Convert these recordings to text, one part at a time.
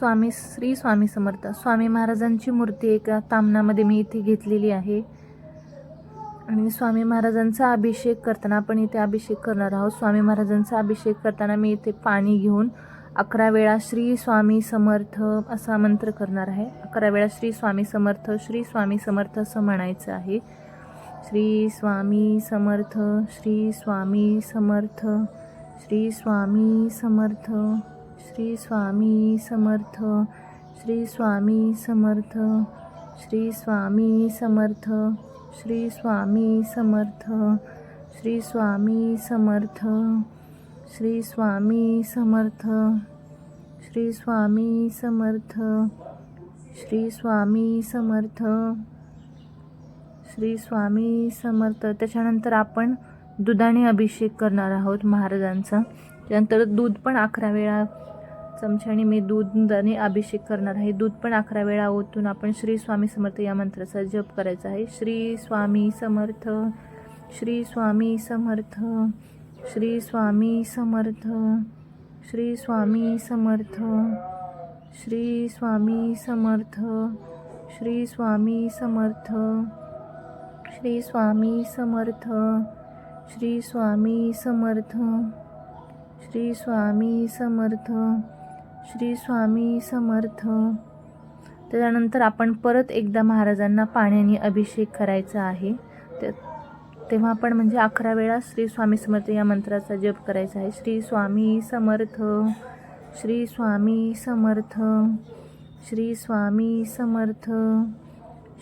श्री स्वामी समर्थ. स्वामी महाराजांची मूर्ती एका तामणामध्ये मी इथे घेतलेली आहे आणि स्वामी महाराजांचा अभिषेक करताना आपण इथे अभिषेक करणार आहोत. स्वामी महाराजांचा अभिषेक करताना मी इथे पाणी घेऊन 11 वेळा श्री स्वामी समर्थ असा मंत्र करणार आहे. 11 वेळा श्री स्वामी समर्थ, श्री स्वामी समर्थ असं म्हणायचं आहे. श्री स्वामी समर्थ, श्री स्वामी समर्थ, श्री स्वामी समर्थ, श्री स्वामी समर्थ, श्री स्वामी समर्थ, श्री स्वामी समर्थ, श्री स्वामी समर्थ, श्री स्वामी समर्थ, श्री स्वामी समर्थ, श्री स्वामी समर्थ, श्री स्वामी समर्थ, श्री स्वामी समर्थ. त्याच्यानंतर आपण दुधाने अभिषेक करणार आहोत महाराजांचा. त्यानंतर दूध पण 11 वेळा चमच्याने मी दुधाने अभिषेक करणार आहे. दूध पण 11 वेळा ओतून आपण श्री स्वामी समर्थ या मंत्राचा जप करायचा आहे. श्री स्वामी समर्थ, श्री स्वामी समर्थ, श्री स्वामी समर्थ, श्री स्वामी समर्थ, श्री स्वामी समर्थ, श्री स्वामी समर्थ, श्री स्वामी समर्थ, श्री स्वामी समर्थ, श्री स्वामी समर्थ, श्री स्वामी समर्थ. त्यानंतर आपण परत एकदा महाराजांना पाण्याने अभिषेक करायचा आहे. तेव्हा आपण म्हणजे 11 वेळा श्री स्वामी समर्थ या मंत्राचा जप करायचा आहे. श्री स्वामी समर्थ, श्री स्वामी समर्थ, श्री स्वामी समर्थ,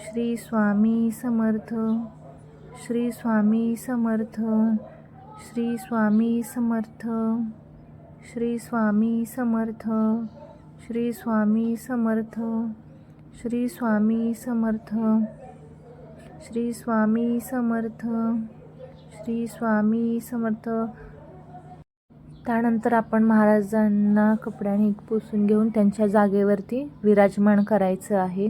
श्री स्वामी समर्थ, श्री स्वामी समर्थ, श्री स्वामी समर्थ, श्री स्वामी समर्थ, श्री स्वामी समर्थ, श्री स्वामी समर्थ, श्री स्वामी समर्थ, श्री स्वामी समर्थ. त्यानंतर आपण महाराजांना कपड्याने पुसून घेऊन त्यांच्या जागेवरती विराजमान करायचं आहे.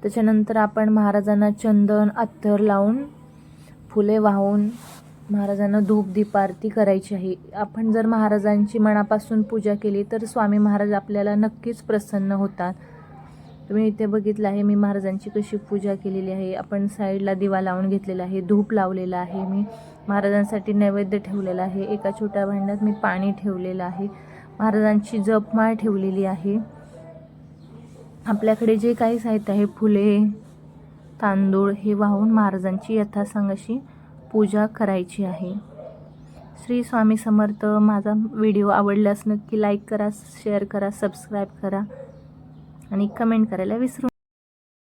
त्याच्यानंतर आपण महाराजांना चंदन अत्तर लावून फुले वाहून महाराजांना धूप दीप आरती करायची आहे. आपण जर महाराजांची मनापासून पूजा केली तर स्वामी महाराज आपल्याला नक्कीच प्रसन्न होतात. तुम्ही इथे बघितलं आहे मी महाराजांची कशी पूजा केलेली आहे. आपण साईडला दिवा लावून घेतलेला आहे, धूप लावलेला आहे, मी महाराजांसाठी नैवेद्य ठेवलेला आहे. एका छोट्या भांड्यात मी पाणी ठेवलेलं आहे. महाराजांची जपमाळ ठेवलेली आहे. आपल्याकडे जे काही साहित्य आहे फुले तांदूळ हे वाहून महाराजांची यथासांग अशी पूजा करायची आहे. श्री स्वामी समर्थ. माझा व्हिडिओ आवडल्यास नक्की लाईक करा, शेअर करा, सबस्क्राईब करा आणि कमेंट करायला विसरू